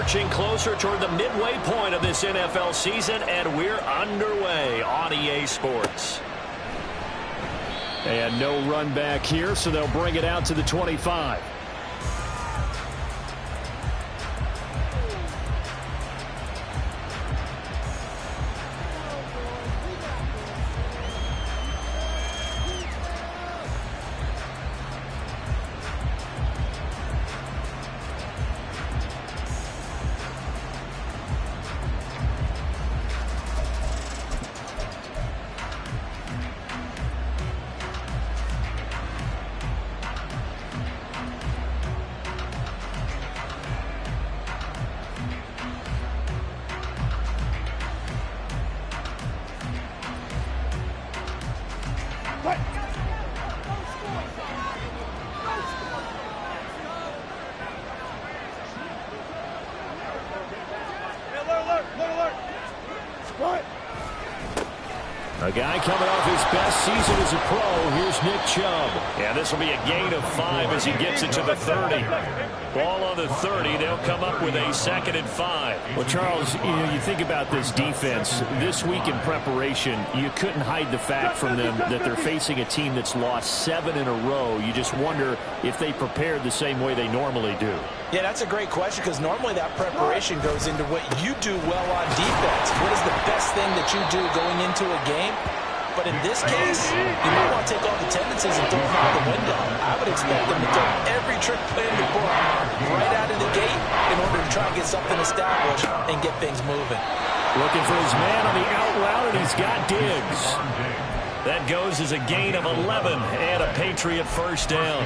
marching closer toward the midway point of this NFL season, and we're underway on EA Sports. And no run back here, so they'll bring it out to the 25. A guy coming off his best season as a pro. Here's Nick Chubb. Yeah, this will be a gain of 5 as he gets it to the 30. Ball on the 30. They'll come up with a 2nd and 5. Well, Charles, you think about this defense. This week in preparation, you couldn't hide the fact from them that they're facing a team that's lost 7 in a row. You just wonder if they prepared the same way they normally do. Yeah, that's a great question, because normally that preparation goes into what you do well on defense. What is the best thing that you do going into a game? But in this case, you might want to take all the tendencies and throw them out the window. I would expect them to throw every trick play in the book right out of the gate in order to try and get something established and get things moving. Looking for his man on the out route, and he's got Diggs. That goes as a gain of 11 and a Patriot first down.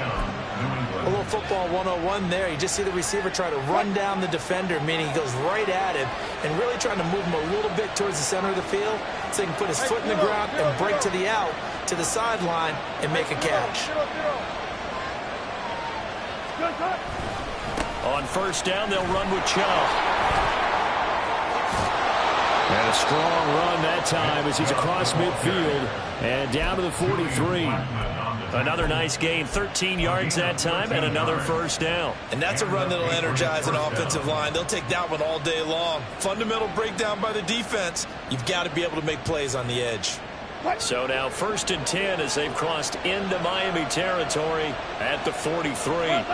A little football 101 there. You just see the receiver try to run down the defender, meaning he goes right at him and really trying to move him a little bit towards the center of the field so he can put his foot in the ground and break to the out, to the sideline, and make a catch. On first down, they'll run with Chubb. And a strong run that time as he's across midfield and down to the 43. Another nice gain, 13 yards that time, and another first down. And that's a run that'll energize an offensive line. They'll take that one all day long. Fundamental breakdown by the defense. You've got to be able to make plays on the edge. So now 1st and 10 as they've crossed into Miami territory at the 43.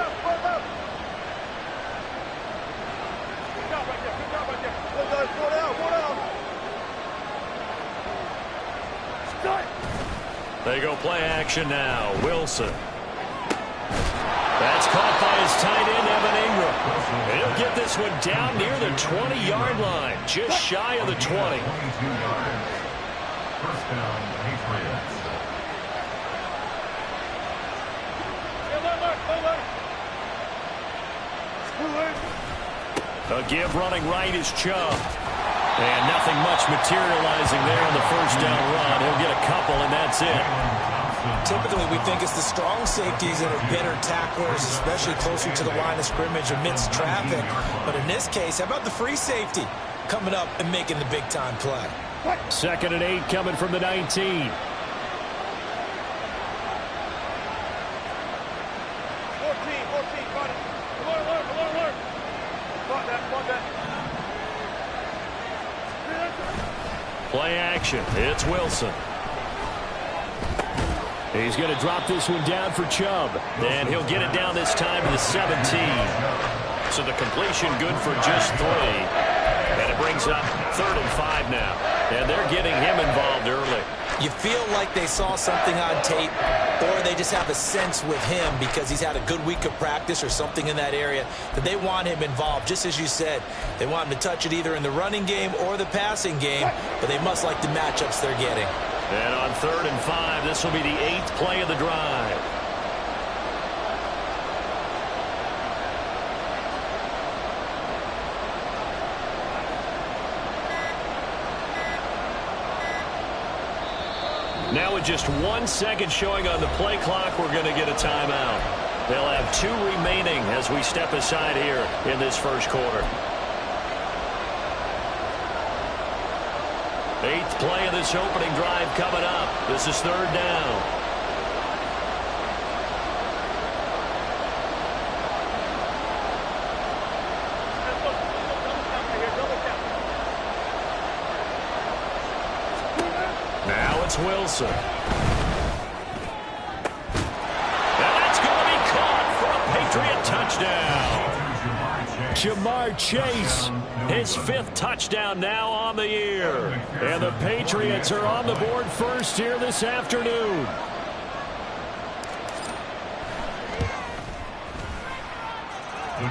They go play action now. Wilson. That's caught by his tight end, Evan Ingram. And he'll get this one down near the 20-yard line, just shy of the 20. First down, Patriots. A give running right is Chubb. And nothing much materializing there on the first down run. He'll get a couple, and that's it. Typically, we think it's the strong safeties that are better tacklers, especially closer to the line of scrimmage amidst traffic. But in this case, how about the free safety coming up and making the big-time play? 2nd and 8 coming from the 19. Play action. It's Wilson. He's going to drop this one down for Chubb. And he'll get it down this time to the 17. So the completion good for just 3. And it brings up 3rd and 5 now. And they're getting him involved early. You feel like they saw something on tape, or they just have a sense with him because he's had a good week of practice or something in that area that they want him involved. Just as you said, they want him to touch it either in the running game or the passing game, but they must like the matchups they're getting. And on 3rd and 5, this will be the 8th play of the drive. Now with just 1 second showing on the play clock, we're going to get a timeout. They'll have 2 remaining as we step aside here in this first quarter. 8th play of this opening drive coming up. This is 3rd down. Here's Wilson. And that's going to be caught for a Patriot touchdown. Jamar Chase, his 5th touchdown now on the year. And the Patriots are on the board first here this afternoon.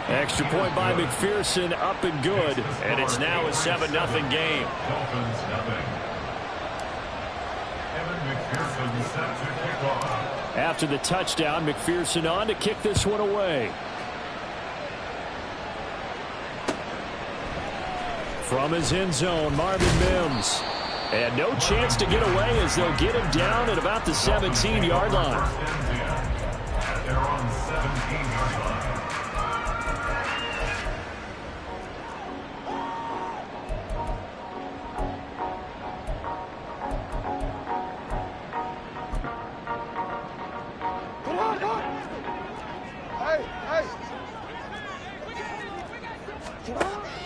Extra point by McPherson, up and good. And it's now a 7-0 game. Dolphins nothing. Evan McPherson set to kick off. After the touchdown, McPherson on to kick this one away. From his end zone, Marvin Mims. And no chance to get away as they'll get him down at about the 17-yard line. At their own 17-yard line.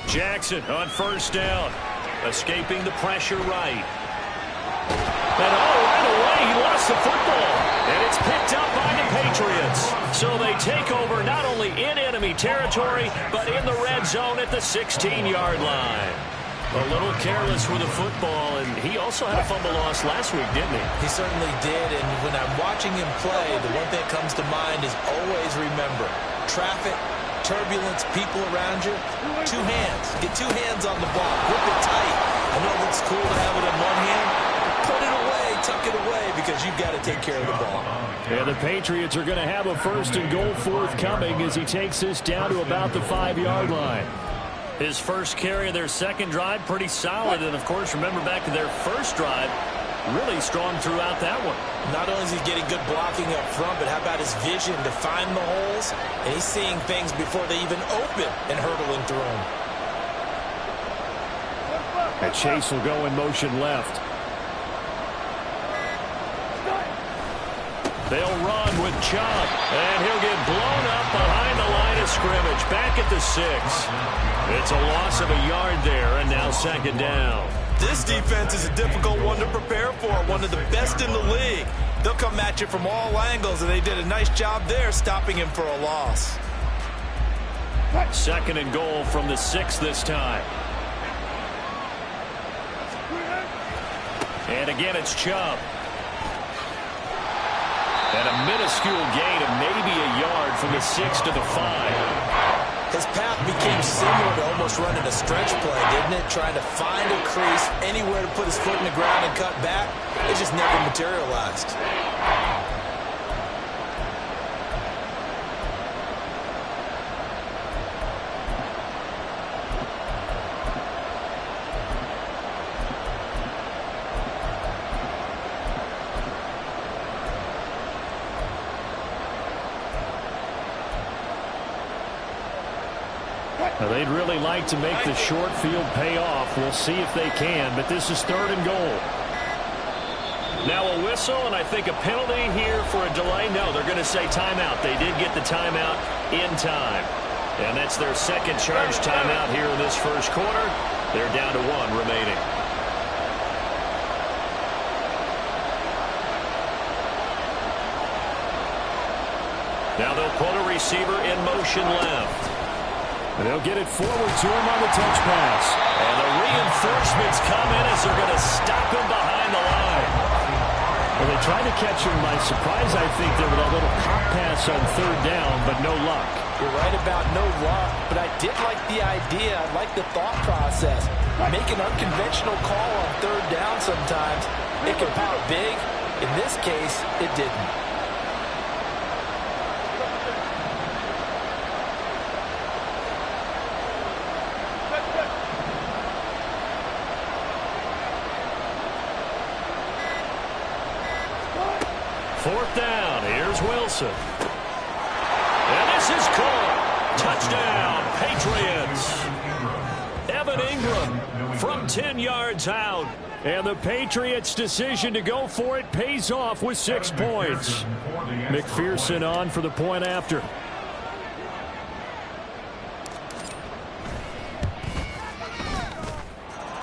Jackson on first down. Escaping the pressure right. And right away he lost the football. And it's picked up by the Patriots. So they take over not only in enemy territory, but in the red zone at the 16-yard line. A little careless with the football, and he also had a fumble loss last week, didn't he? He certainly did, and when I'm watching him play, the one thing that comes to mind is always remember, traffic, turbulence, people around you, 2 hands. Get 2 hands on the ball. Grip it tight. I know it looks cool to have it in one hand. Put it away, tuck it away, because you've got to take care of the ball. And the Patriots are going to have a 1st and goal forthcoming as he takes this down to about the 5-yard line. His first carry of their second drive, pretty solid. And, of course, remember back to their first drive, really strong throughout that one. Not only is he getting good blocking up front, but how about his vision to find the holes? And he's seeing things before they even open and hurdling through them. And Chase will go in motion left. They'll run with Chubb, and he'll get blown up behind the line of scrimmage, back at the 6. It's a loss of a yard there, and now 2nd down. This defense is a difficult one to prepare for, one of the best in the league. They'll come at you from all angles, and they did a nice job there stopping him for a loss. 2nd and goal from the 6 this time. And again, it's Chubb. And a minuscule gain of maybe a yard from the 6 to the 5. His path became similar to almost running a stretch play, didn't it? Trying to find a crease, anywhere to put his foot in the ground and cut back. It just never materialized. They'd really like to make the short field pay off. We'll see if they can, but this is 3rd and goal. Now a whistle, and I think a penalty here for a delay. No, they're going to say timeout. They did get the timeout in time. And that's their 2nd charge timeout here in this 1st quarter. They're down to 1 remaining. Now they'll put a receiver in motion left. And they'll get it forward to him on the touch pass. And the reinforcements come in as they're going to stop him behind the line. Well, they tried to catch him by surprise, I think, there with a little pop pass on 3rd down, but no luck. You're right about no luck, but I did like the idea. I like the thought process. Make an unconventional call on 3rd down sometimes. It can pop big. In this case, it didn't. Fourth down. Here's Wilson. And this is caught. Touchdown, Patriots. Evan Ingram from 10 yards out. And the Patriots' decision to go for it pays off with 6 points. McPherson on for the point after.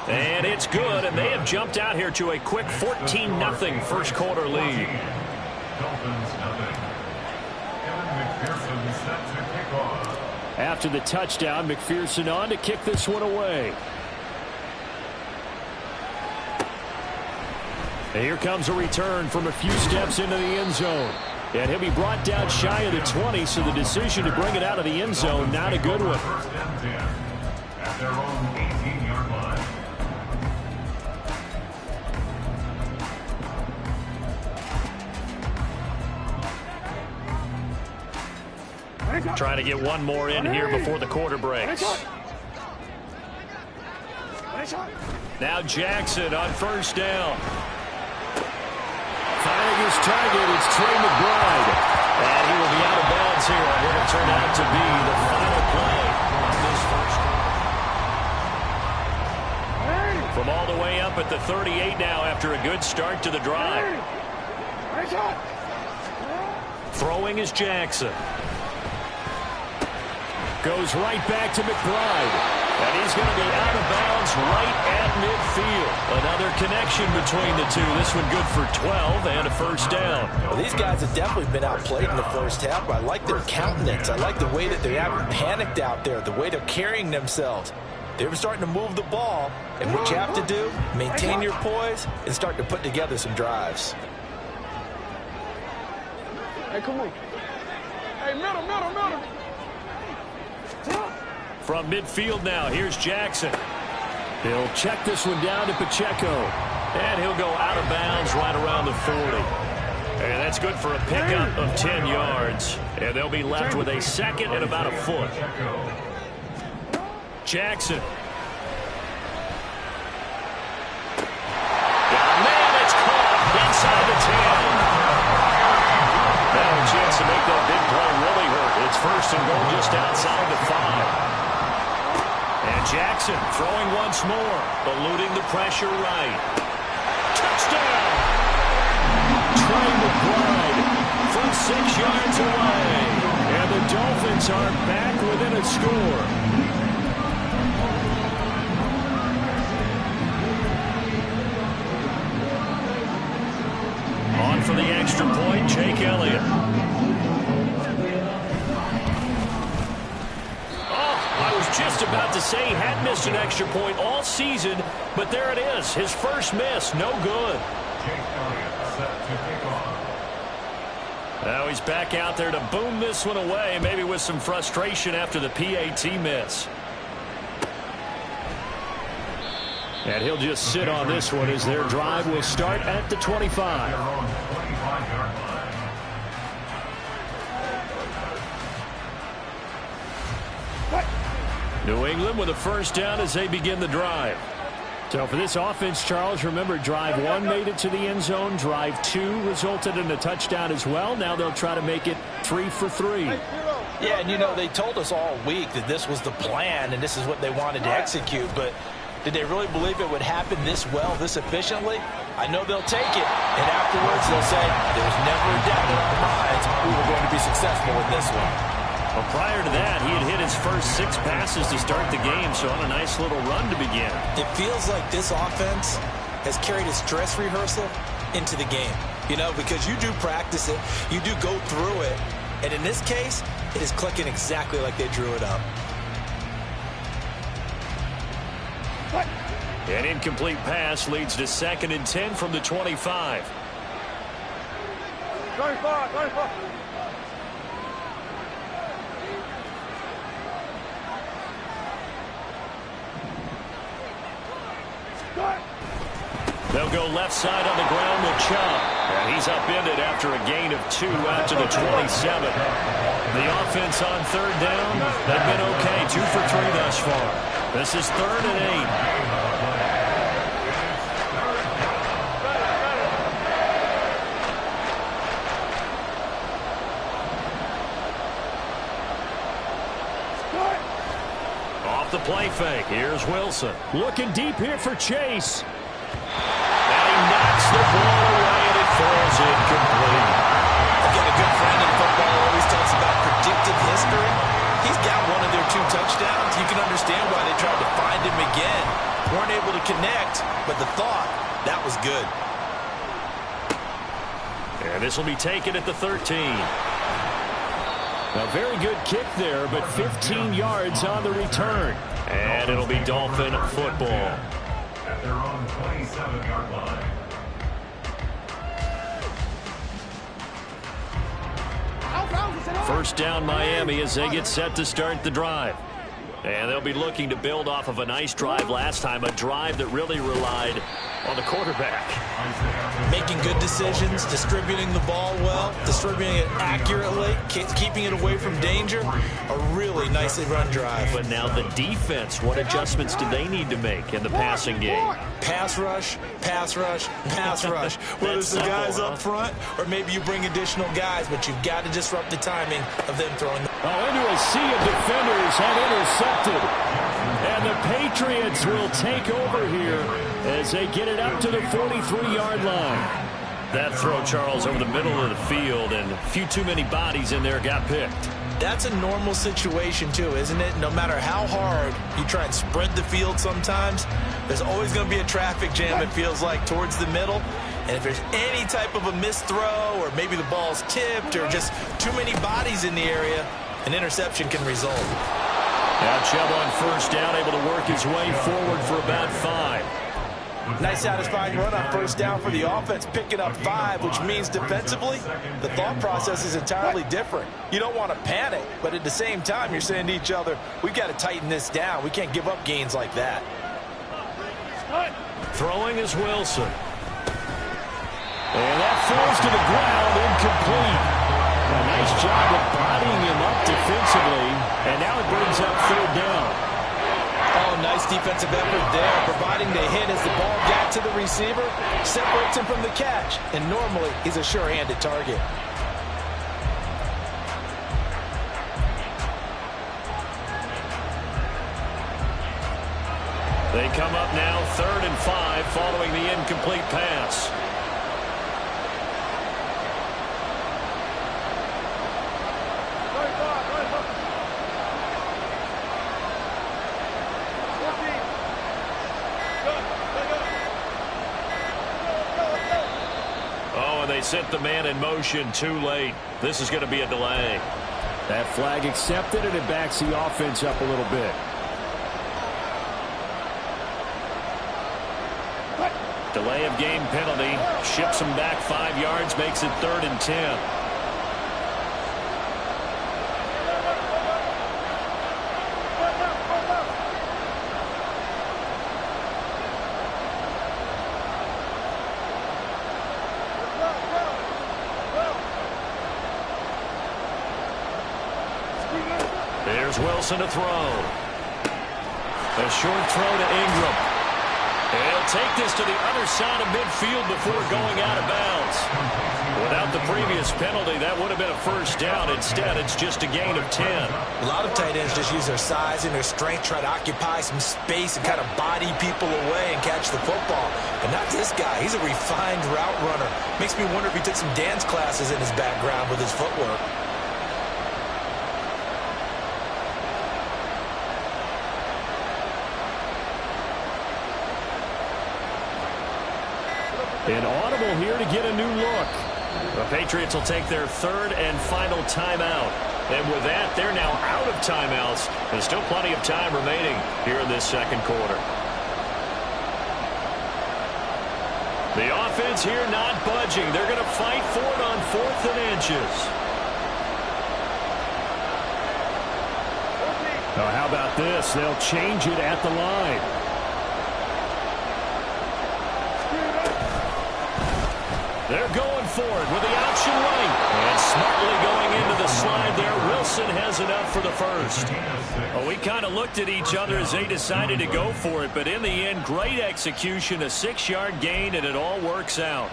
And it's good, and they have jumped out here to a quick 14-0 first quarter lead. Dolphins nothing. Kevin McPherson set to kick off. After the touchdown, McPherson on to kick this one away. And here comes a return from a few steps into the end zone. And he'll be brought down shy of the 20, so the decision to bring it out of the end zone, not a good one. First and 10 at their own 18-yard line. Trying to get one more in here before the quarter breaks. Now Jackson on first down. Finding his target, it's Trey McBride. And he will be out of bounds here. And it'll turn out to be the final play of this first quarter. From all the way up at the 38 now after a good start to the drive. Throwing is Jackson. Goes right back to McBride. And he's going to be out of bounds right at midfield. Another connection between the two. This one good for 12 and a first down. Well, these guys have definitely been outplayed in the first half, but I like their countenance. I like the way that they haven't panicked out there, the way they're carrying themselves. They're starting to move the ball, and what you have to do, maintain your poise and start to put together some drives. Hey, come on. Hey, middle. From midfield now, here's Jackson. He'll check this one down to Pacheco. And he'll go out of bounds right around the 40. And that's good for a pickup of 10 yards. And they'll be left with a second and about a foot. Jackson. Man, it's caught inside the 10. Now a chance to make that big play really hurt. It's first and goal just outside the 5. And Jackson throwing once more, eluding the pressure right. Touchdown! Trey McBride from 6 yards away. And the Dolphins are back within a score. On for the extra point, Jake Elliott. Just about to say he hadn't missed an extra point all season, but there it is. His first miss, no good. Jake Elliott set to kick off. Now he's back out there to boom this one away, maybe with some frustration after the PAT miss. And he'll just sit on this one as their drive will start at the 25. Their own 25-yard line. New England with a first down as they begin the drive. So for this offense, Charles, remember drive 1 made it to the end zone. Drive 2 resulted in a touchdown as well. Now they'll try to make it 3 for 3. Yeah, and you know, they told us all week that this was the plan and this is what they wanted to execute, but did they really believe it would happen this well, this efficiently? I know they'll take it, and afterwards they'll say, there's never a doubt in our minds we were going to be successful in this one. Well, prior to that, he had hit his first 6 passes to start the game, so on a nice little run to begin. It feels like this offense has carried its dress rehearsal into the game. You know, because you do practice it, you do go through it, and in this case, it is clicking exactly like they drew it up. An incomplete pass leads to 2nd and 10 from the 25. 25. They'll go left side on the ground with Chubb. And he's upended after a gain of 2 out to the 27. The offense on 3rd down, they've been okay. 2 for 3 thus far. This is 3rd and 8. Off the play fake. Here's Wilson. Looking deep here for Chase. And he knocks the ball away, and it falls incomplete. I've got a good friend in football who always talks about predictive history. He's got one of their 2 touchdowns. You can understand why they tried to find him again. Weren't able to connect, but the thought, that was good. And this will be taken at the 13. A very good kick there, but 15 yards on the return. And it'll be Dolphin football. At their own 27-yard line. First down Miami as they get set to start the drive. And they'll be looking to build off of a nice drive last time, a drive that really relied on the quarterback. Making good decisions, distributing the ball well, distributing it accurately, keeping it away from danger. A really nicely run drive. But now the defense, what adjustments do they need to make in the passing game? Pass rush, pass rush, pass rush. Whether it's the guys up front or maybe you bring additional guys, but you've got to disrupt the timing of them throwing the into a sea of defenders and intercepted. And the Patriots will take over here as they get it up to the 43-yard line. That throw, Charles, over the middle of the field, and a few too many bodies in there got picked. That's a normal situation, too, isn't it? No matter how hard you try and spread the field sometimes, there's always going to be a traffic jam, it feels like, towards the middle. And if there's any type of a missed throw or maybe the ball's tipped or just too many bodies in the area, an interception can result. Now Chubb on first down, able to work his way forward for about 5. Nice satisfying run on first down for the offense, picking up 5, which means defensively, the thought process is entirely different. You don't want to panic, but at the same time, you're saying to each other, we've got to tighten this down. We can't give up gains like that. Throwing is Wilson. And that falls to the ground, incomplete. A nice job of bodying him up defensively, and now it brings up third down. Oh, nice defensive effort there, providing the hit as the ball got to the receiver, separates him from the catch, and normally he's a sure-handed target. They come up now 3rd and 5 following the incomplete pass. They sent the man in motion too late. This is going to be a delay. That flag accepted, and it backs the offense up a little bit. Delay of game penalty. Ships him back 5 yards, makes it 3rd and 10. There's Wilson to throw. A short throw to Ingram. And he'll take this to the other side of midfield before going out of bounds. Without the previous penalty, that would have been a first down. Instead, it's just a gain of 10. A lot of tight ends just use their size and their strength, try to occupy some space and kind of body people away and catch the football. But not this guy. He's a refined route runner. Makes me wonder if he took some dance classes in his background with his footwork. An audible here to get a new look. The Patriots will take their 3rd and final timeout. And with that, they're now out of timeouts. There's still plenty of time remaining here in this second quarter. The offense here not budging. They're going to fight for it on 4th and inches. Now, how about this? They'll change it at the line. They're going for it with the option right. And smartly going into the slide there. Wilson has it up for the first. Well, we kind of looked at each other as they decided to go for it. But in the end, great execution, a 6-yard gain, and it all works out.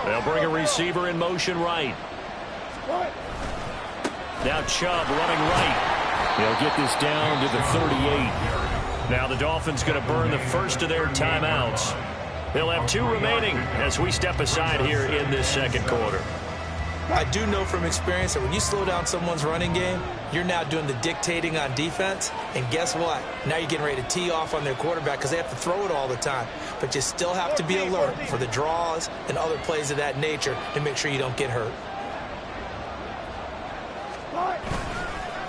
They'll bring a receiver in motion right. Now Chubb running right. He'll get this down to the 38. Now the Dolphins going to burn the first of their timeouts. They'll have 2 remaining as we step aside here in this second quarter. I do know from experience that when you slow down someone's running game, you're now doing the dictating on defense. And guess what? Now you're getting ready to tee off on their quarterback because they have to throw it all the time. But you still have to be alert for the draws and other plays of that nature to make sure you don't get hurt.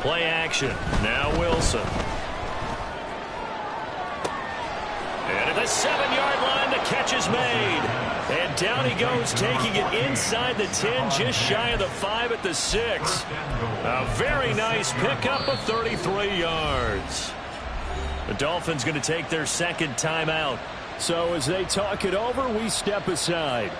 Play action. Now Wilson. And at the 7-yard line, the catch is made. And down he goes, taking it inside the 10, just shy of the 5 at the 6. A very nice pickup of 33 yards. The Dolphins going to take their second timeout. So as they talk it over, we step aside.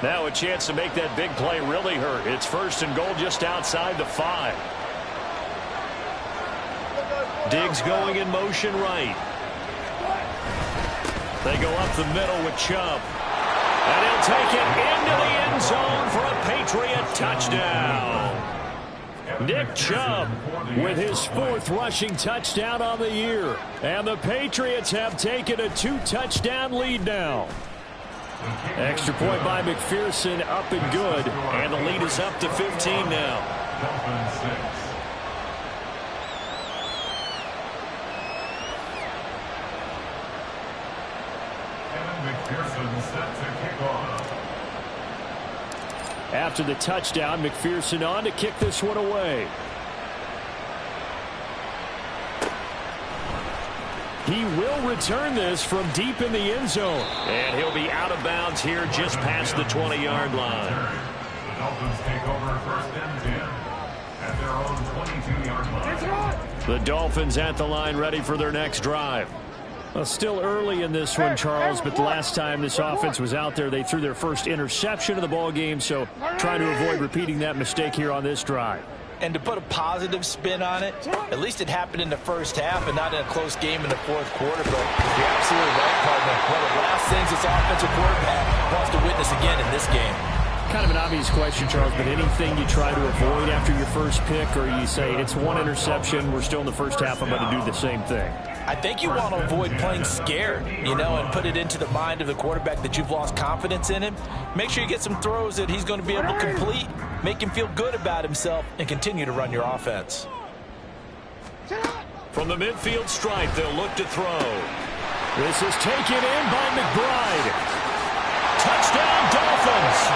Now a chance to make that big play really hurt. It's 1st and goal just outside the 5. Diggs going in motion right. They go up the middle with Chubb. And he'll take it into the end zone for a Patriot touchdown. Nick Chubb with his 4th rushing touchdown on the year. And the Patriots have taken a 2-touchdown lead now. Extra point by McPherson, up and good. And the lead is up to 15 now. Dolphins 6. McPherson set to kick off. After the touchdown, McPherson on to kick this one away. He will return this from deep in the end zone. And he'll be out of bounds here just past the 20-yard line. The Dolphins take over 1st and 10 at their own 22-yard line. The Dolphins at the line ready for their next drive. Well, still early in this one, Charles, but the last time this offense was out there, they threw their first interception of the ball game, so trying to avoid repeating that mistake here on this drive. And to put a positive spin on it, at least it happened in the first half and not in a close game in the 4th quarter. But you're absolutely right, partner. One of the last things this offensive quarterback wants to witness again in this game. Kind of an obvious question, Charles, but anything you try to avoid after your first pick, or you say it's 1 interception, we're still in the first half, I'm going to do the same thing? I think you want to avoid playing scared, and put it into the mind of the quarterback that you've lost confidence in him. Make sure you get some throws that he's going to be able to complete, make him feel good about himself, and continue to run your offense. From the midfield stripe, they'll look to throw. This is taken in by McBride. Touchdown, Dolphins!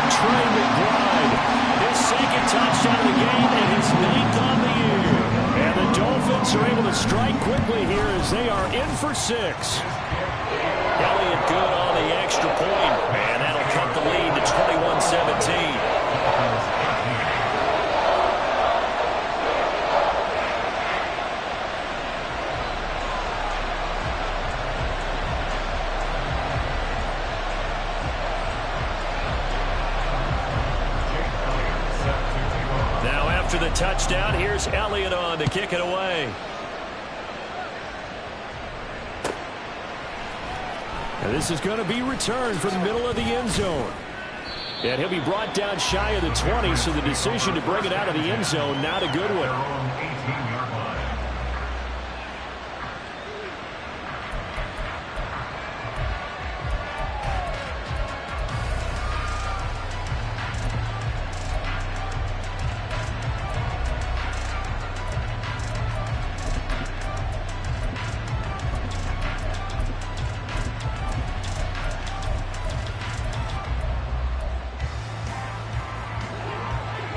Trey McBride, his 2nd touchdown of the game and his 9th on the year. And the Dolphins are able to strike quickly here as they are in for 6. Elliott good on the extra point, and that'll cut the lead to 21-17. The touchdown. Here's Elliott on to kick it away. And this is going to be returned from the middle of the end zone. And he'll be brought down shy of the 20, so the decision to bring it out of the end zone, not a good one.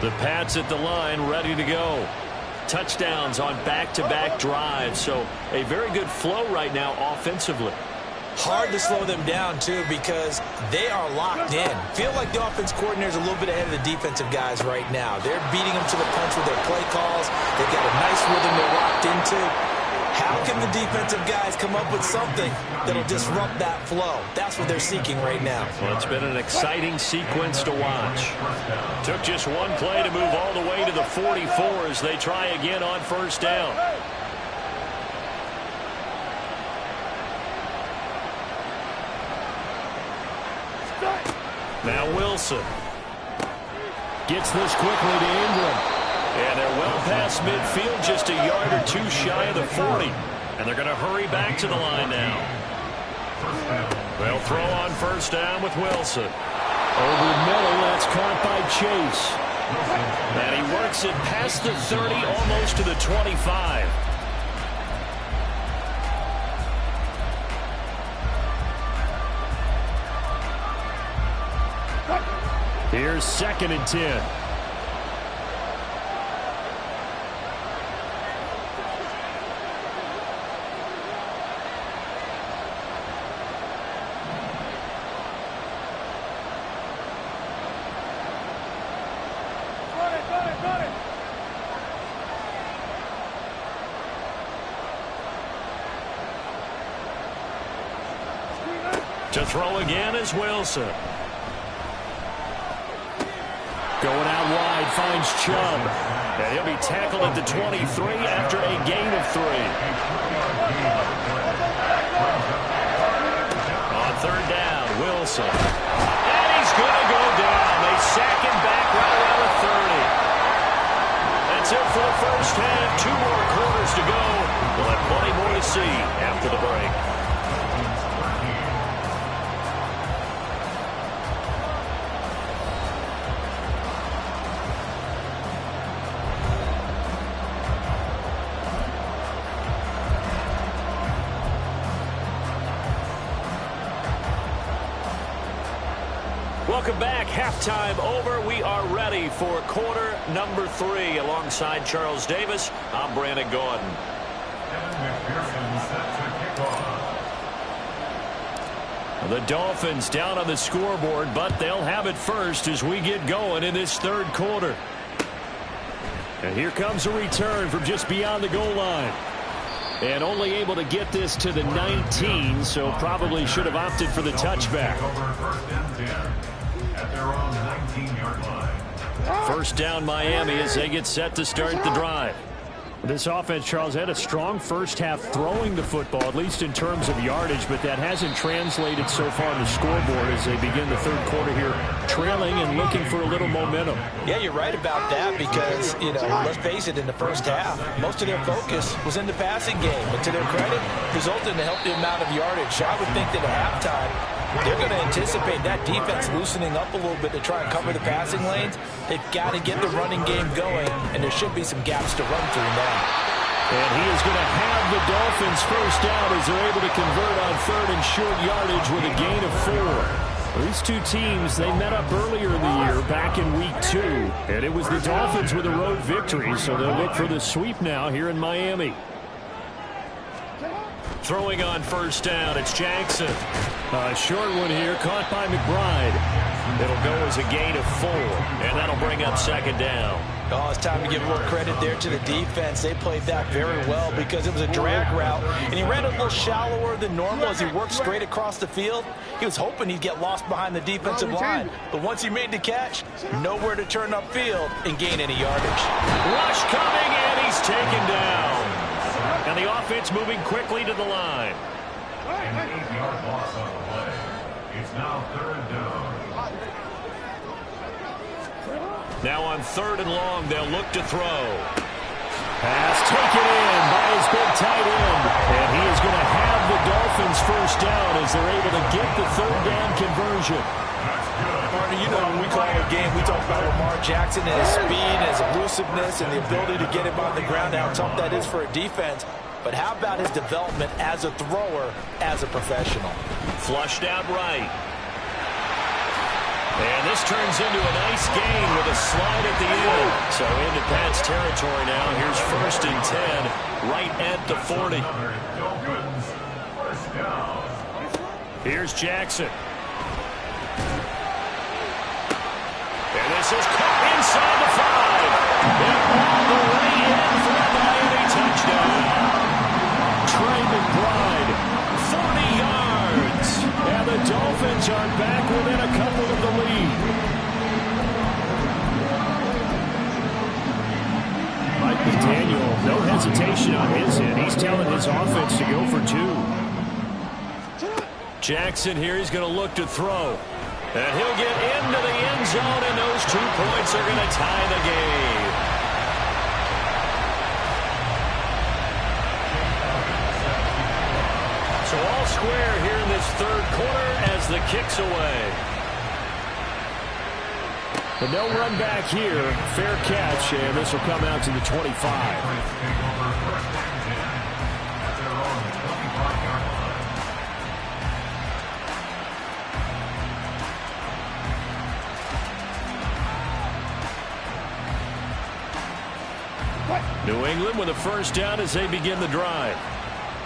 The Pats at the line, ready to go. Touchdowns on back-to-back drives, so a very good flow right now offensively. Hard to slow them down, too, because they are locked in. Feel like the offense coordinator is a little bit ahead of the defensive guys right now. They're beating them to the punch with their play calls. They've got a nice rhythm they're locked into. How can the defensive guys come up with something that'll disrupt that flow? That's what they're seeking right now. Well, it's been an exciting sequence to watch. Took just one play to move all the way to the 44 as they try again on 1st down. Now Wilson. Gets this quickly to Ingram. And they're well past midfield, just a yard or two shy of the 40. And they're going to hurry back to the line now. They'll throw on first down with Wilson. Over the middle, that's caught by Chase. And he works it past the 30, almost to the 25. Here's 2nd and 10. To throw again is Wilson. Going out wide, finds Chubb. And he'll be tackled at the 23 after a gain of 3. On third down, Wilson. And he's going to go down. They sack him back right around the 30. That's it for the first half. 2 more quarters to go. We'll have plenty more to see after the break. Welcome back. Halftime over. We are ready for quarter number 3. Alongside Charles Davis, I'm Brandon Gordon. The Dolphins down on the scoreboard, but they'll have it first as we get going in this third quarter. And here comes a return from just beyond the goal line. And only able to get this to the 19, so probably should have opted for the touchback. At their own 19-yard line. First down Miami as they get set to start the drive. This offense, Charles, had a strong first half throwing the football, at least in terms of yardage, but that hasn't translated so far on the scoreboard as they begin the third quarter here, trailing and looking for a little momentum. Yeah, you're right about that because, let's face it, in the first half, most of their focus was in the passing game. But to their credit, resulted in a healthy amount of yardage. So I would think that at halftime, they're going to anticipate that defense loosening up a little bit to try and cover the passing lanes. They've got to get the running game going, and there should be some gaps to run through now. And he is going to have the Dolphins first down as they're able to convert on third and short yardage with a gain of 4. These two teams, they met up earlier in the year back in week 2, and it was the Dolphins with a road victory, so they'll look for the sweep now here in Miami. Throwing on first down, it's Jackson. A short one here, caught by McBride. It'll go as a gain of 4, and that'll bring up second down. Oh, it's time to give a little credit there to the defense. They played that very well because it was a drag route, and he ran a little shallower than normal as he worked straight across the field. He was hoping he'd get lost behind the defensive line, but once he made the catch, nowhere to turn upfield and gain any yardage. Rush coming, and he's taken down. And the offense moving quickly to the line. An 8-yard loss on the play. It's now third down. Now on third and long, they'll look to throw. Pass taken in by his big tight end. And he is going to have the Dolphins first down as they're able to get the third down conversion. Marty, when we call it a game, we talk about Lamar Jackson and his speed, his elusiveness, and the ability to get him on the ground, how tough that is for a defense. But how about his development as a thrower, as a professional? Flushed out right. And this turns into a nice gain with a slide at the end. So into Pat's territory now. Here's first and 10, right at the 40. Here's Jackson. And this is caught inside the 5. And all the way in for a Miami touchdown. Trey McBride, 40 yards. And the Dolphins are back within a couple of the lead. Mike McDaniel, no hesitation on his end. He's telling his offense to go for 2. Jackson here, he's going to look to throw. And he'll get into the end zone, and those 2 points are going to tie the game. So all square here in this third quarter as the kick's away. But no run back here. Fair catch, and this will come out to the 25. New England with a first down as they begin the drive.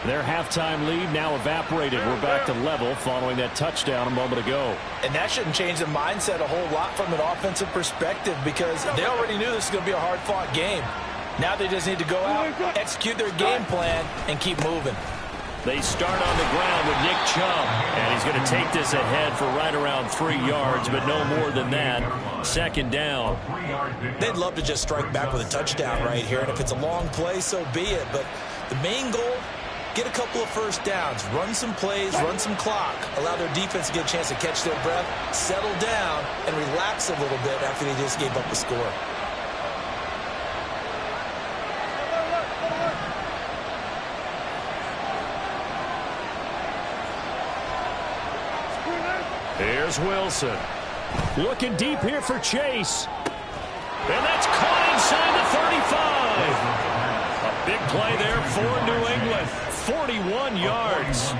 Their halftime lead now evaporated. We're back to level following that touchdown a moment ago. And that shouldn't change the mindset a whole lot from an offensive perspective because they already knew this was going to be a hard-fought game. Now they just need to go out, execute their game plan, and keep moving. They start on the ground with Nick Chubb, and he's going to take this ahead for right around 3 yards, but no more than that. Second down. They'd love to just strike back with a touchdown right here, and if it's a long play, so be it. But the main goal, get a couple of first downs, run some plays, run some clock, allow their defense to get a chance to catch their breath, settle down, and relax a little bit after they just gave up a score. Here's Wilson. Looking deep here for Chase. And that's caught inside the 35. A big play there for New England. 41 yards.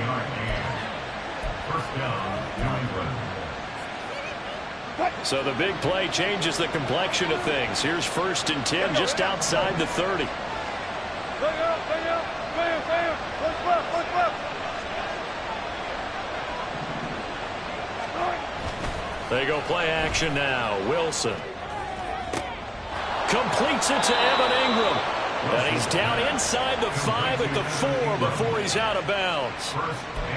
First down, New England. So the big play changes the complexion of things. Here's 1st and 10 just outside the 30. They go play action now. Wilson completes it to Evan Ingram. And he's down inside the 5 at the 4 before he's out of bounds.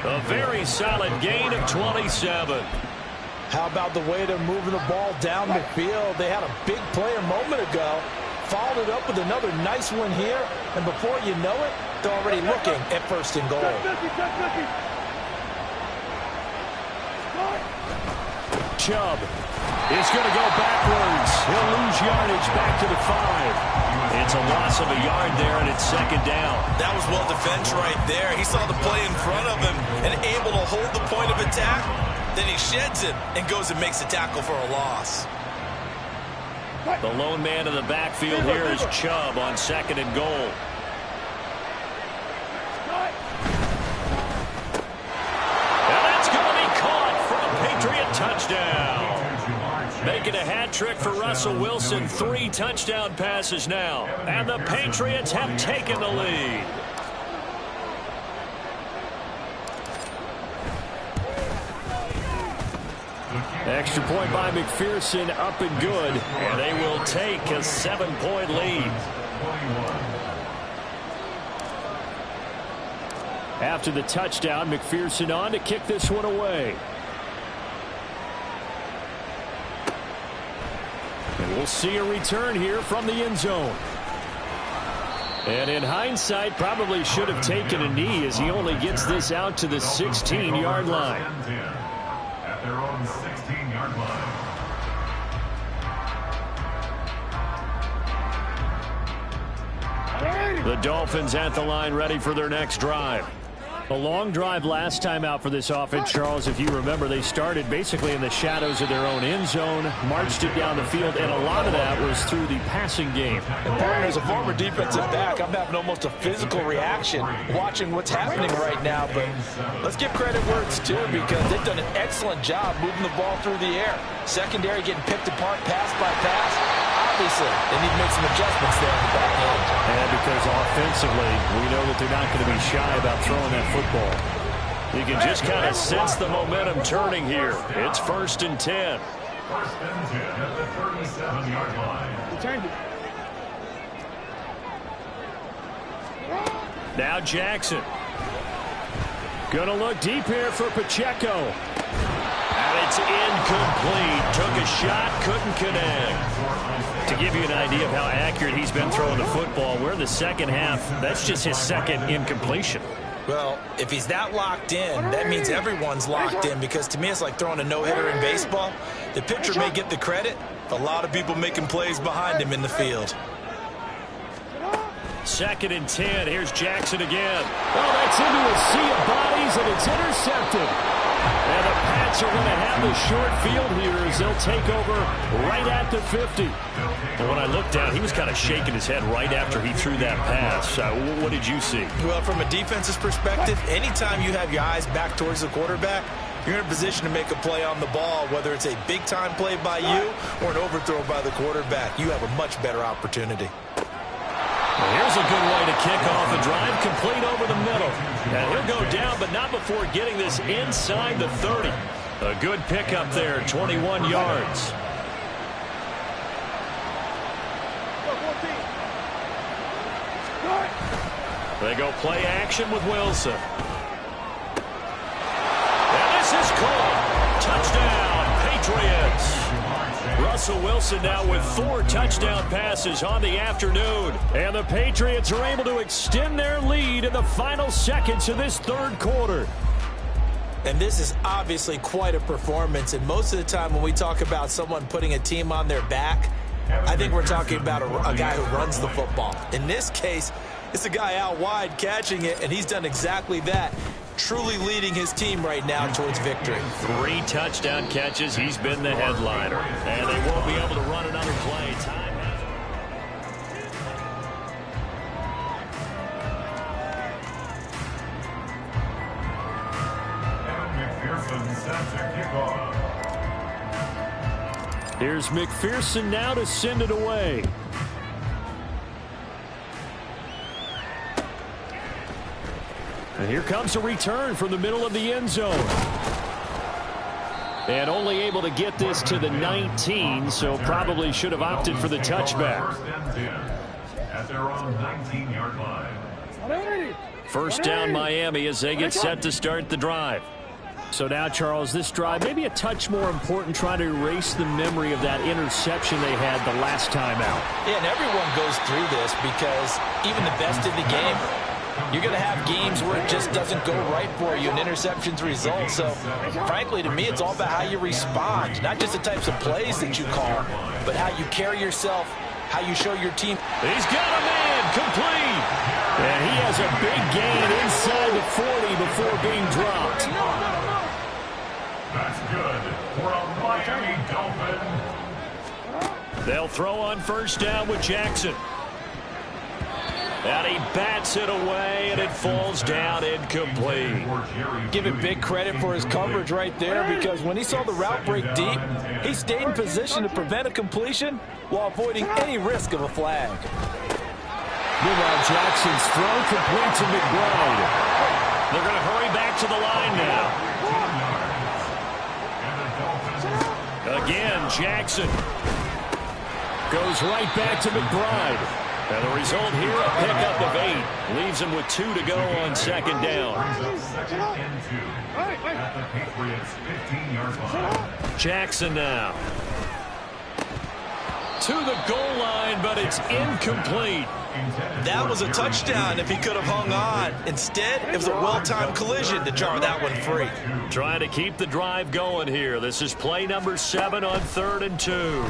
A very solid gain of 27. How about the way they're moving the ball down the field? They had a big play a moment ago, followed it up with another nice one here, and before you know it, they're already looking at 1st and goal. Chubb is going to go backwards. He'll lose yardage back to the 5. It's a loss of a yard there, and it's 2nd down. That was well defense right there. He saw the play in front of him and able to hold the point of attack. Then he sheds it and goes and makes a tackle for a loss. The lone man in the backfield here is Chubb on 2nd and goal. And that's going to be caught for a Patriot touchdown. Making a hat trick for Russell Wilson. 3 touchdown passes now. And the Patriots have taken the lead. Extra point by McPherson, up and good. And they will take a 7-point lead. After the touchdown, McPherson on to kick this one away. And we'll see a return here from the end zone. And in hindsight, probably should have taken a knee as he only gets this out to the 16-yard line. At their own 16-yard line. The Dolphins at the line ready for their next drive. A long drive last time out for this offense, Charles. If you remember, they started basically in the shadows of their own end zone, marched it down the field, and a lot of that was through the passing game. And partner, as a former defensive back, I'm having almost a physical reaction watching what's happening right now. But let's give credit where it's due because they've done an excellent job moving the ball through the air. Secondary getting picked apart pass by pass. Obviously, they need to make some adjustments there in the back end. And because offensively, we know that they're not going to be shy about throwing that football. You can just kind of sense the momentum turning here. It's 1st and 10. 1st and 10 at the 37-yard line. Now Jackson. Gonna look deep here for Pacheco. And it's incomplete. Took a shot, couldn't connect. To give you an idea of how accurate he's been throwing the football, we're in the second half. That's just his 2nd incompletion. Well, if he's that locked in, that means everyone's locked in, because to me it's like throwing a no-hitter in baseball. The pitcher may get the credit, a lot of people making plays behind him in the field. 2nd and 10. Here's Jackson again. Oh, that's into a sea of bodies, and it's intercepted. And the Pats are going to have the short field here as they'll take over right at the 50. And when I looked down, he was kind of shaking his head right after he threw that pass. What did you see? Well, from a defense's perspective, anytime you have your eyes back towards the quarterback, you're in a position to make a play on the ball, whether it's a big-time play by you or an overthrow by the quarterback. You have a much better opportunity. Well, here's a good way to kick off a drive, complete over the middle. And he'll go down, but not before getting this inside the 30. A good pickup there, 21 yards. They go play action with Wilson. And this is caught. Touchdown, Patriots. Russell Wilson now with 4 touchdown passes on the afternoon. And the Patriots are able to extend their lead in the final seconds of this 3rd quarter. And this is obviously quite a performance. And most of the time when we talk about someone putting a team on their back, I think we're talking about a guy who runs the football. In this case, it's a guy out wide catching it, and he's done exactly that. Truly leading his team right now towards victory. 3 touchdown catches. He's been the headliner. And they won't be able to run another play. Time McPherson set to kick off. Here's McPherson now to send it away. And here comes a return from the middle of the end zone. And only able to get this to the 19, so probably should have opted for the touchback. First and 10 at their own 19-yard line. First down, Miami, as they get set to start the drive. So now, Charles, this drive maybe a touch more important, trying to erase the memory of that interception they had the last time out. Yeah, and everyone goes through this because even the best in the game, you're going to have games where it just doesn't go right for you and interceptions result. So, frankly, to me, it's all about how you respond, not just the types of plays that you call, but how you carry yourself, how you show your team. He's got a man, complete. And he has a big gain inside the 40 before being dropped. That's good for a Miami Dolphin. They'll throw on first down with Jackson. And he bats it away, and it falls down incomplete. Give him big credit for his coverage right there, because when he saw the route break deep, he stayed in position to prevent a completion while avoiding any risk of a flag. Meanwhile, Jackson's throw complete to McBride. They're going to hurry back to the line now. Again, Jackson Goes right back to McBride. And the result here, a pickup of 8. Leaves him with 2 to go on second down. Second and 2 at the Patriots' 15-yard line. Jackson now. To the goal line, but it's incomplete. That was a touchdown if he could have hung on. Instead, it was a well-timed collision to jar that one free. Trying to keep the drive going here. This is play number 7 on 3rd and 2.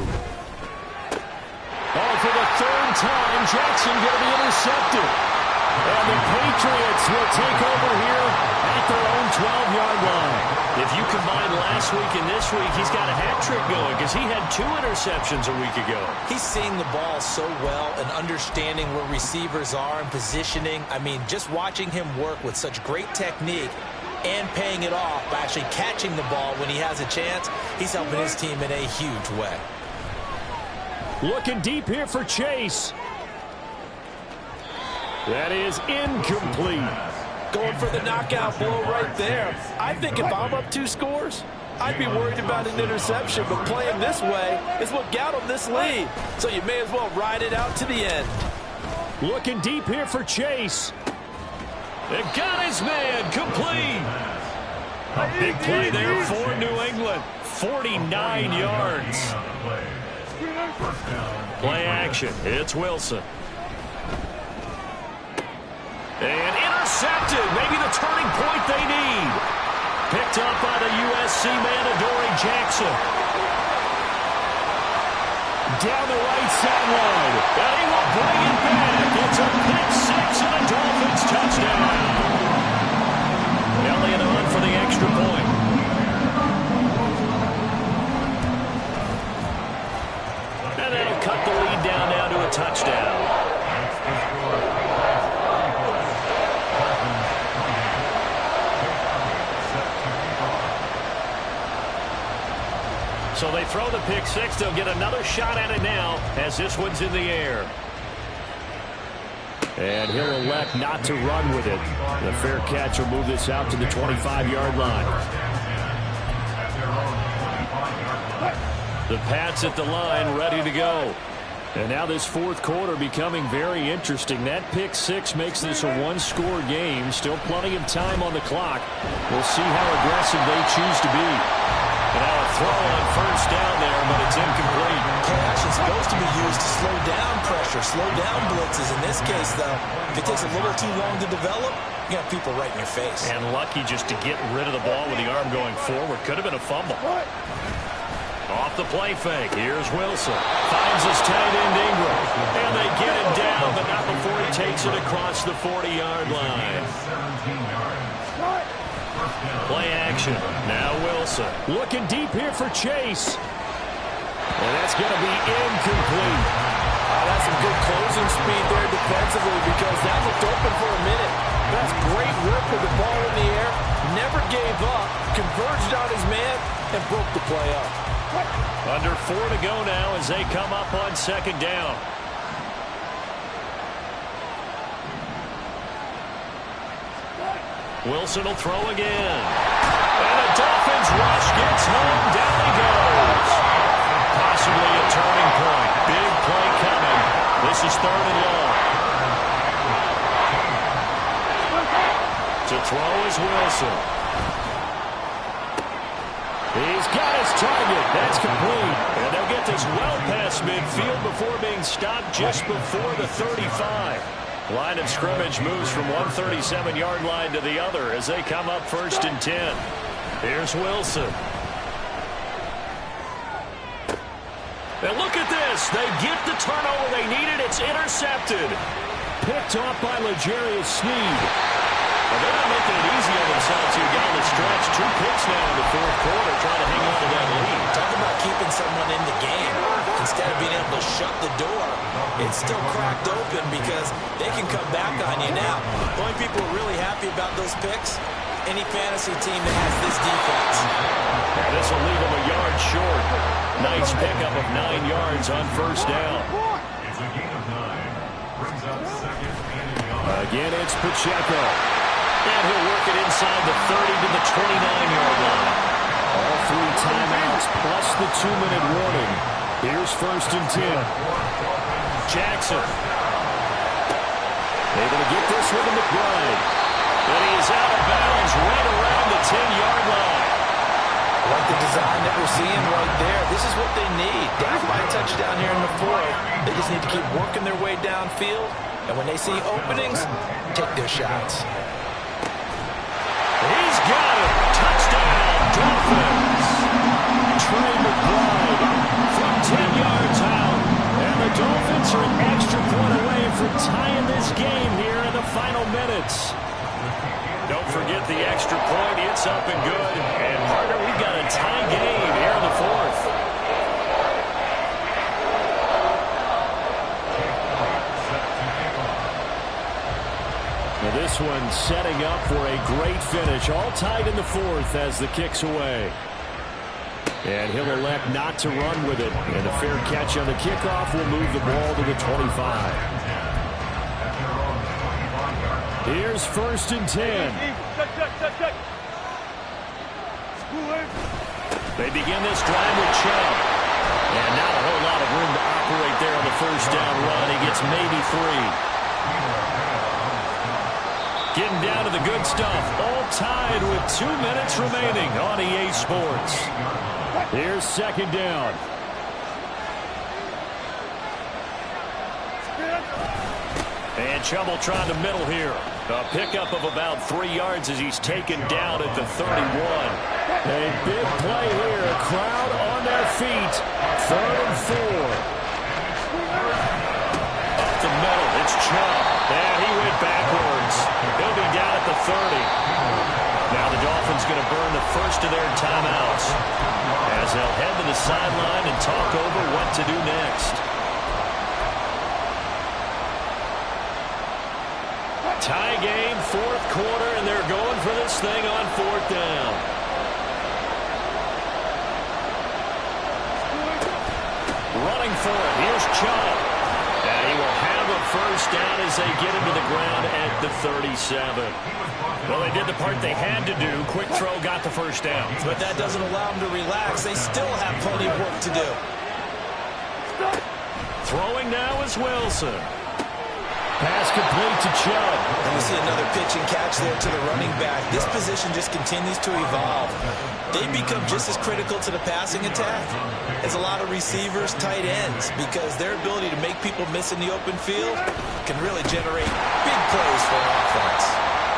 Oh, for the 3rd time, Jackson going to be intercepted. And the Patriots will take over here at their own 12-yard line. If you combine last week and this week, he's got a hat trick going because he had 2 interceptions a week ago. He's seeing the ball so well and understanding where receivers are and positioning. I mean, just watching him work with such great technique and paying it off by actually catching the ball when he has a chance, he's helping his team in a huge way. Looking deep here for Chase. That is incomplete. Going for the knockout blow right there. I think if I'm up 2 scores, I'd be worried about an interception, but playing this way is what got him this lead. So you may as well ride it out to the end. Looking deep here for Chase. They've got his man complete. A big play there for New England. 49 yards. Play action. It's Wilson. And intercepted. intercepted. Maybe the turning point they need. Picked up by the USC man, Adoree Jackson. Down the right sideline. And he will bring it back. It's a pick six and a Dolphins touchdown. Elliott on for the extra point. And that'll cut the lead down now to a touchdown. So they throw the pick six. They'll get another shot at it now as this one's in the air. And he'll elect not to run with it. The fair catch will move this out to the 25-yard line. The Pats at the line, ready to go. And now this fourth quarter becoming very interesting. That pick six makes this a one-score game. Still plenty of time on the clock. We'll see how aggressive they choose to be. And now a throw on first down there, but it's incomplete. Play action is supposed to be used to slow down pressure, slow down blitzes. In this case, though, if it takes a little too long to develop, you got people right in your face. And lucky just to get rid of the ball with the arm going forward. Could have been a fumble. Off the play fake. Here's Wilson. Finds his tight end Ingram. And they get him down, but not before he takes it across the 40-yard line. Play action. Now Wilson. Looking deep here for Chase. And that's going to be incomplete. That's some good closing speed there defensively because that looked open for a minute. That's great work with the ball in the air. Never gave up. Converged on his man and broke the play up. Under 4 to go now as they come up on second down. Wilson will throw again. And the Dolphins rush gets home. Down he goes. Possibly a turning point. Big play coming. This is third and long. To throw is Wilson. He's got his target. That's complete. And they'll get this well past midfield before being stopped just before the 35. Line of scrimmage moves from one 37-yard line to the other as they come up first and 10. Here's Wilson. And look at this. They get the turnover they needed. It's intercepted. Picked off by L'Jarius Sneed. Well, they're not making it easy on themselves here down the stretch. 2 picks now in the fourth quarter trying to hang on to that lead. Talk about keeping someone in the game. Instead of being able to shut the door, it's still cracked open because they can come back on you now. The only people who are really happy about those picks, any fantasy team that has this defense. Now this will leave them a yard short. Nice pickup of 9 yards on first down. It's a gain of 9. Brings up second and a yard. Again, it's Pacheco. And he'll work it inside the 30 to the 29-yard line. All 3 timeouts plus the 2-minute warning. Here's first and 10. Jackson. Able to get this one to McBride. And he is out of bounds right around the 10-yard line. Like the design that we're seeing right there. This is what they need. Down by a touchdown here in the fourth. They just need to keep working their way downfield. And when they see openings, take their shots. He's got it. Touchdown, Dolphins. Trey McBride from 10 yards out. And the Dolphins are an extra point away from tying this game here in the final minutes. Don't forget the extra point. It's up and good. And, partner, we've got a tie game here in the fourth. Now this one setting up for a great finish. All tied in the fourth as the kick's away. And he'll elect not to run with it. And a fair catch on the kickoff will move the ball to the 25. Here's first and 10. They begin this drive with Chubb. And not a whole lot of room to operate there on the first down run. He gets maybe 3. Getting down to the good stuff. All tied with 2 minutes remaining on EA Sports. Here's second down. And Chubb will try the middle here. A pickup of about 3 yards as he's taken down at the 31. A big play here. A crowd on their feet. 3rd and 4. Up the middle, it's Chubb. And he went backwards. He'll be down at the 30. Now the Dolphins going to burn the first of their timeouts as they'll head to the sideline and talk over what to do next. Tie game, 4th quarter, and they're going for this thing on 4th down. Running for it, here's Chubb. And he will have a first down as they get him to the ground at the 37. Well, they did the part they had to do. Quick throw got the first down. But that doesn't allow them to relax. They still have plenty of work to do. Throwing now is Wilson. Pass complete to Chubb. And we see another pitch and catch there to the running back. This position just continues to evolve. They become just as critical to the passing attack as a lot of receivers, tight ends, because their ability to make people miss in the open field can really generate big plays for an offense.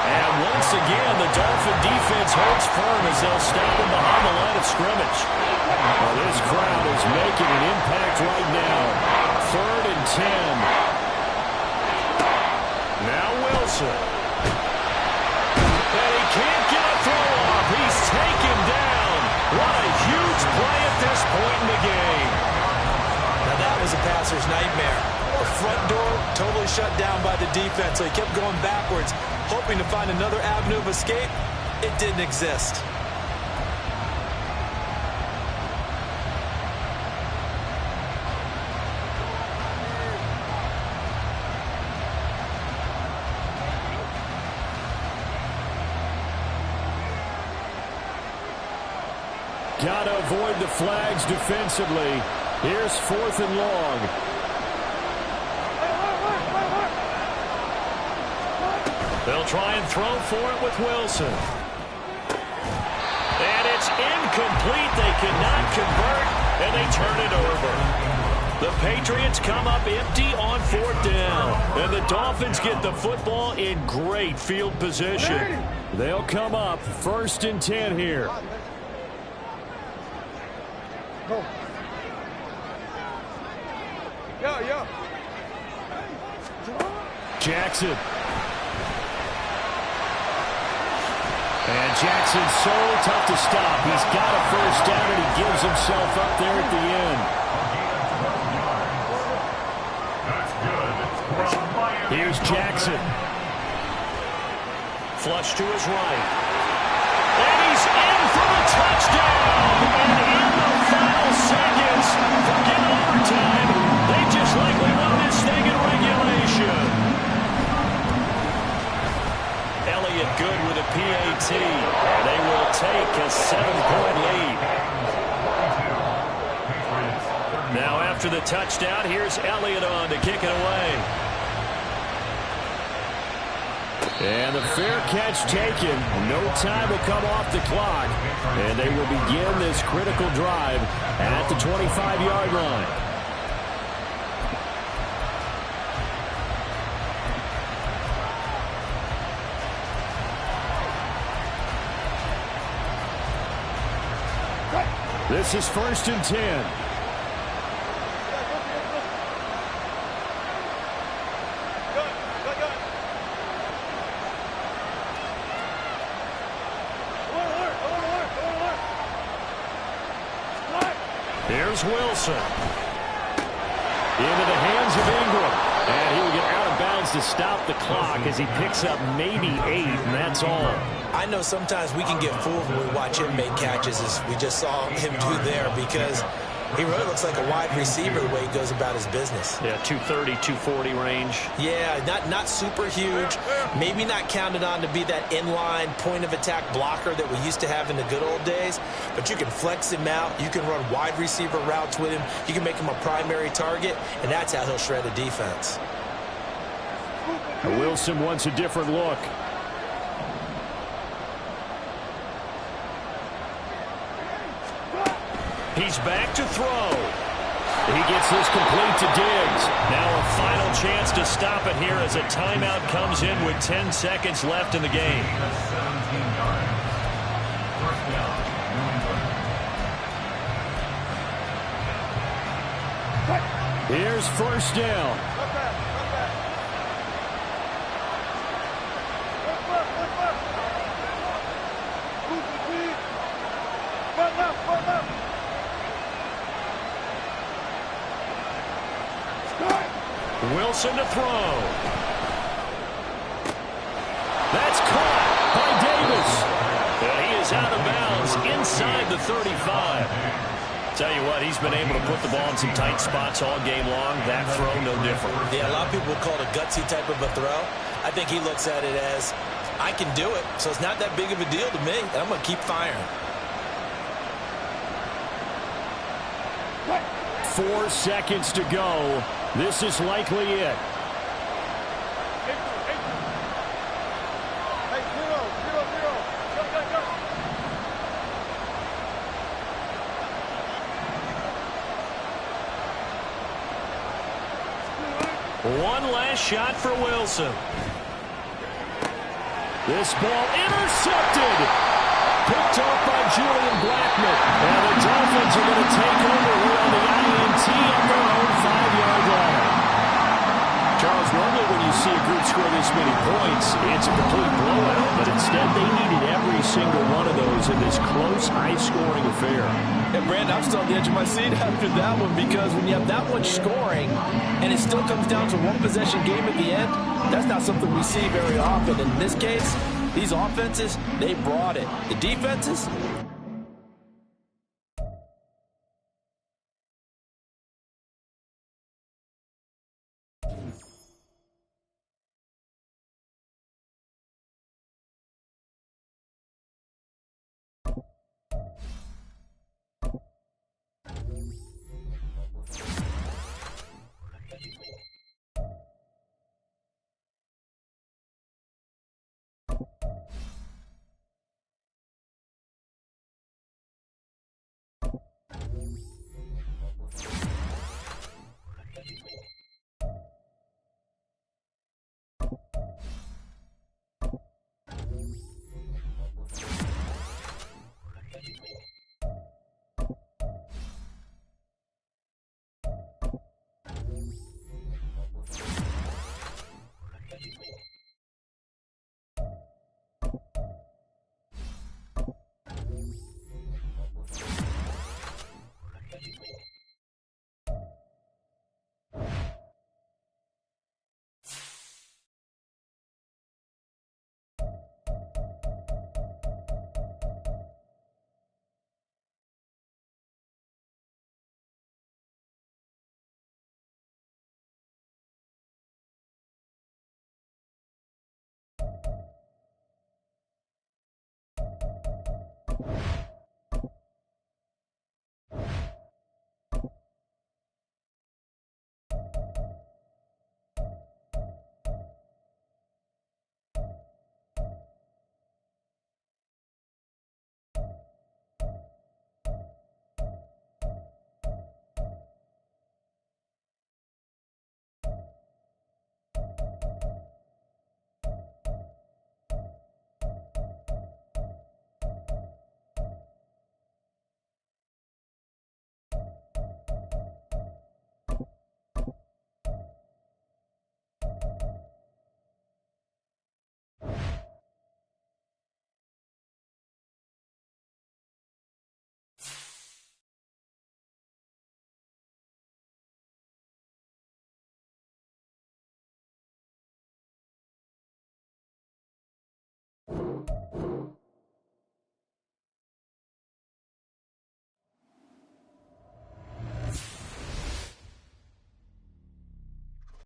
And once again, the Dolphin defense holds firm as they'll stop him behind the line of scrimmage. Well, this crowd is making an impact right now. 3rd and 10. Now Wilson. And he can't get a throw off. He's taken down. What a huge play at this point in the game. Now that was a passer's nightmare. The front door totally shut down by the defense, so he kept going backwards, hoping to find another avenue of escape. It didn't exist. Got to avoid the flags defensively. Here's 4th and long. They'll try and throw for it with Wilson. And it's incomplete. They cannot convert, and they turn it over. The Patriots come up empty on 4th down. And the Dolphins get the football in great field position. They'll come up 1st and 10 here. Go. Yeah. Jackson. And Jackson's so tough to stop. He's got a first down, and he gives himself up there at the end. Here's Jackson. Flush to his right. And he's in for the touchdown. And in the final seconds, forget overtime. They just likely won this thing in regulation. Elliott good with a PAT. And they will take a 7-point lead. Now after the touchdown, here's Elliott on to kick it away. And the fair catch taken. No time will come off the clock. And they will begin this critical drive at the 25-yard line. This is 1st and 10. Here's Wilson. Into the hands of Ingram. And he will get out of bounds to stop the clock as he picks up maybe 8, and that's all. I know sometimes we can get fooled when we watch him make catches, as we just saw him do there, because he really looks like a wide receiver the way he goes about his business. Yeah, 230, 240 range. Yeah, not super huge. Maybe not counted on to be that inline point-of-attack blocker that we used to have in the good old days. But you can flex him out. You can run wide receiver routes with him. You can make him a primary target, and that's how he'll shred a defense. Wilson wants a different look. He's back to throw. He gets this complete to Diggs. Now a final chance to stop it here as a timeout comes in with 10 seconds left in the game. 17 yards. First down, New England. Here's first down. Wilson to throw. That's caught by Davis. And he is out of bounds inside the 35. Tell you what, he's been able to put the ball in some tight spots all game long. That throw, no different. Yeah, a lot of people call it a gutsy type of a throw. I think he looks at it as, I can do it, so it's not that big of a deal to me, and I'm going to keep firing. 4 seconds to go. This is likely it. One last shot for Wilson. This ball intercepted. Picked off by Julian Blackmon. And the Dolphins are going to take over here on the INT at their own 5-yard line. Charles, normally when you see a group score this many points, it's a complete blowout. But instead, they needed every single one of those in this close, high-scoring affair. And Brandon, I'm still on the edge of my seat after that one, because when you have that much scoring and it still comes down to one possession game at the end, that's not something we see very often. In this case, these offenses, they brought it. The defenses,